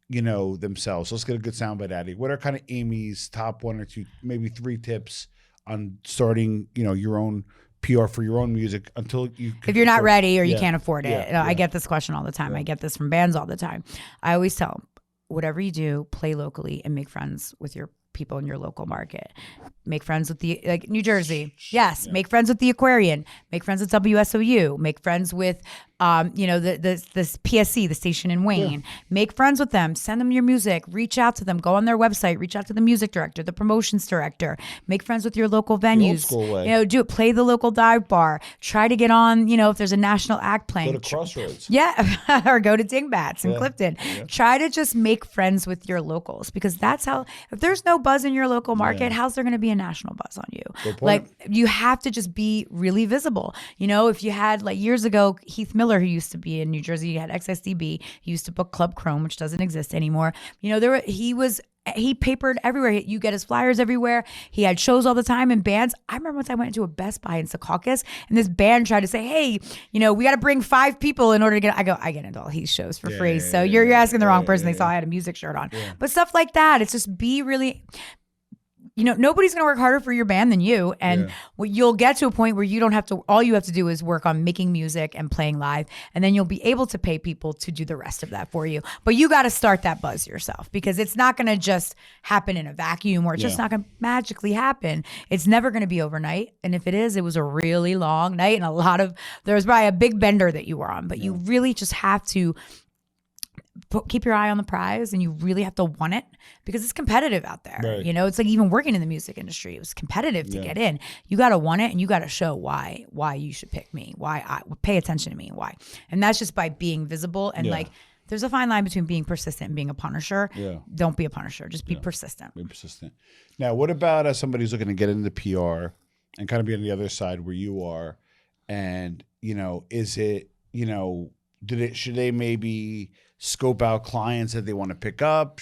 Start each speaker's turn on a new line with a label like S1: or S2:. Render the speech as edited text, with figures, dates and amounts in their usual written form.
S1: themselves. Let's get a good soundbite out of you. What are kind of Amy's top 1 or 2, maybe 3 tips on starting, your own PR for your own music until you
S2: if you're not ready or you can't afford it.
S1: Yeah.
S2: I get this question all the time. I get this from bands all the time. I always tell them, whatever you do, play locally and make friends with your people in your local market. Make friends with New Jersey. Yes. Yeah. Make friends with the Aquarian. Make friends with WSOU. Make friends with the PSC, the station in Wayne. Yeah. Make friends with them. Send them your music. Reach out to them. Go on their website. Reach out to the music director, the promotions director. Make friends with your local venues. The old
S1: school way.
S2: Do it. Play the local dive bar. Try to get on, if there's a national act playing.
S1: Go to Crossroads.
S2: Yeah. Or go to Dingbats in Clifton. Yeah. Try to just make friends with your locals, because that's how, if there's no buzz in your local market, how's there going to be a national buzz on you?
S1: Good point.
S2: You have to just be really visible. If you had years ago, Heath Miller, who used to be in New Jersey, he had XSDB. He used to book Club Chrome, which doesn't exist anymore. He papered everywhere. You get his flyers everywhere. He had shows all the time and bands. I remember once I went into a Best Buy in Secaucus, and this band tried to say, hey, we got to bring 5 people in order to get, I get into all these shows for free. So you're asking the wrong person. They saw I had a music shirt on. Yeah. But stuff like that, it's just be really... nobody's going to work harder for your band than you. And you'll get to a point where you don't have to, all you have to do is work on making music and playing live. And then you'll be able to pay people to do the rest of that for you. But you got to start that buzz yourself, because it's not going to just happen in a vacuum, or it's just not going to magically happen. It's never going to be overnight. And if it is, it was a really long night, and there was probably a big bender that you were on, but you really just have to keep your eye on the prize, and you really have to want it, because it's competitive out there. Right. It's like even working in the music industry, it was competitive to get in. You got to want it, and you got to show why you should pick me, why I pay attention to me, why. And that's just by being visible. And there's a fine line between being persistent and being a punisher. Yeah. Don't be a punisher. Just be persistent.
S1: Be persistent. Now, what about somebody who's looking to get into PR and kind of be on the other side where you are? And, is it, should they maybe scope out clients that they want to pick up?